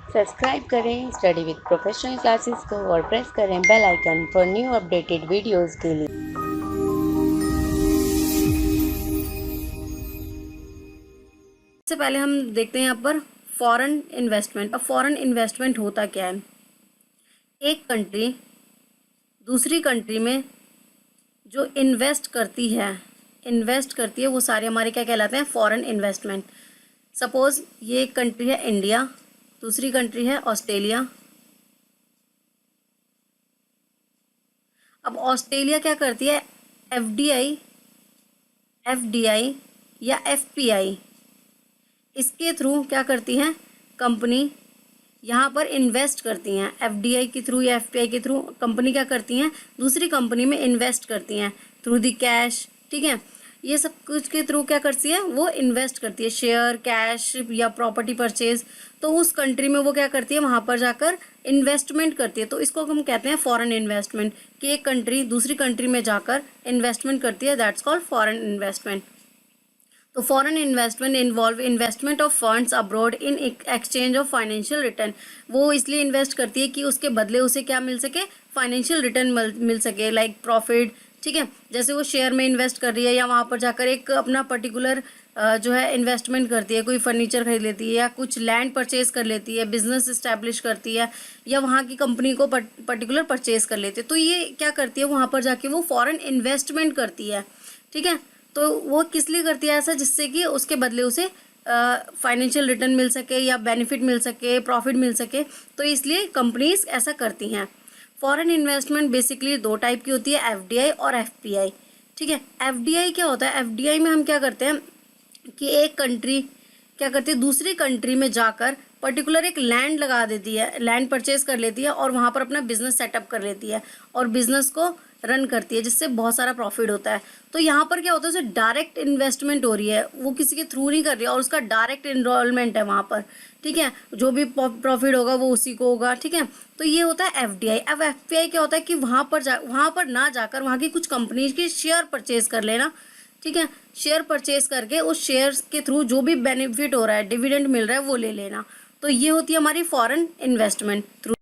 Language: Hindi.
सब्सक्राइब करें स्टडी विद प्रोफेशनल क्लासेस को और प्रेस करें bell icon for new updated videos के लिए। सबसे पहले हम देखते हैं यहाँ पर फॉरेन इन्वेस्टमेंट। अब फॉरेन इन्वेस्टमेंट होता क्या है? एक कंट्री दूसरी कंट्री में जो इन्वेस्ट करती है वो सारे हमारे क्या कहलाते हैं? Foreign investment. सपोज ये एक कंट्री है इंडिया, दूसरी कंट्री है ऑस्ट्रेलिया। अब ऑस्ट्रेलिया क्या करती है? एफडीआई या एफपीआई, इसके थ्रू क्या करती हैं? कंपनी यहाँ पर इन्वेस्ट करती हैं। एफडीआई के थ्रू या एफपीआई के थ्रू कंपनी क्या करती हैं? दूसरी कंपनी में इन्वेस्ट करती हैं थ्रू दी कैश। ठीक है, ये सब कुछ के थ्रू क्या करती है? वो इन्वेस्ट करती है, शेयर, कैश या प्रॉपर्टी परचेज। तो उस कंट्री में वो क्या करती है? वहाँ पर जाकर इन्वेस्टमेंट करती है। तो इसको हम कहते हैं फॉरेन इन्वेस्टमेंट, कि एक कंट्री दूसरी कंट्री में जाकर इन्वेस्टमेंट करती है। That's called foreign investment. तो foreign investment involve investment of funds abroad in exchange of financial return. वो इसलिए इन्वेस्ट करती है कि उसके बदले उसे क्या मिल सके? फाइनेंशियल रिटर्न मिल सके, लाइक प्रॉफिट। ठीक है, जैसे वो शेयर में इन्वेस्ट कर रही है या वहाँ पर जाकर एक अपना पर्टिकुलर जो है इन्वेस्टमेंट करती है, कोई फर्नीचर खरीद लेती है या कुछ लैंड परचेज कर लेती है, बिजनेस इस्टेब्लिश करती है या वहाँ की कंपनी को पर्टिकुलर परचेज कर लेती है। तो ये क्या करती है? वहाँ पर जाके वो फॉरेन इन्वेस्टमेंट करती है। ठीक है, तो वो किस लिए करती है ऐसा? जिससे कि उसके बदले उसे फाइनेंशियल रिटर्न मिल सके या बेनिफिट मिल सके, प्रॉफिट मिल सके। तो इसलिए कंपनीज ऐसा करती हैं। फॉरेन इन्वेस्टमेंट बेसिकली दो टाइप की होती है, एफडीआई और एफपीआई। ठीक है, एफडीआई क्या होता है? एफडीआई में हम क्या करते हैं कि एक कंट्री क्या करती है? दूसरी कंट्री में जाकर पर्टिकुलर एक लैंड लगा देती है, लैंड परचेज कर लेती है और वहाँ पर अपना बिजनेस सेटअप कर लेती है और बिजनेस को रन करती है, जिससे बहुत सारा प्रॉफिट होता है। तो यहाँ पर क्या होता है? उसे डायरेक्ट इन्वेस्टमेंट हो रही है, वो किसी के थ्रू नहीं कर रही है और उसका डायरेक्ट इनरोलमेंट है वहाँ पर। ठीक है, जो भी प्रॉफिट होगा वो उसी को होगा। ठीक है, तो ये होता है एफडीआई। अब एफपीआई क्या होता है कि वहाँ पर ना जाकर वहाँ की कुछ कंपनीज के शेयर परचेज कर लेना। ठीक है, शेयर परचेज करके उस शेयर्स के थ्रू जो भी बेनिफिट हो रहा है, डिविडेंड मिल रहा है, वो ले लेना। तो ये होती है हमारी फॉरेन इन्वेस्टमेंट थ्रू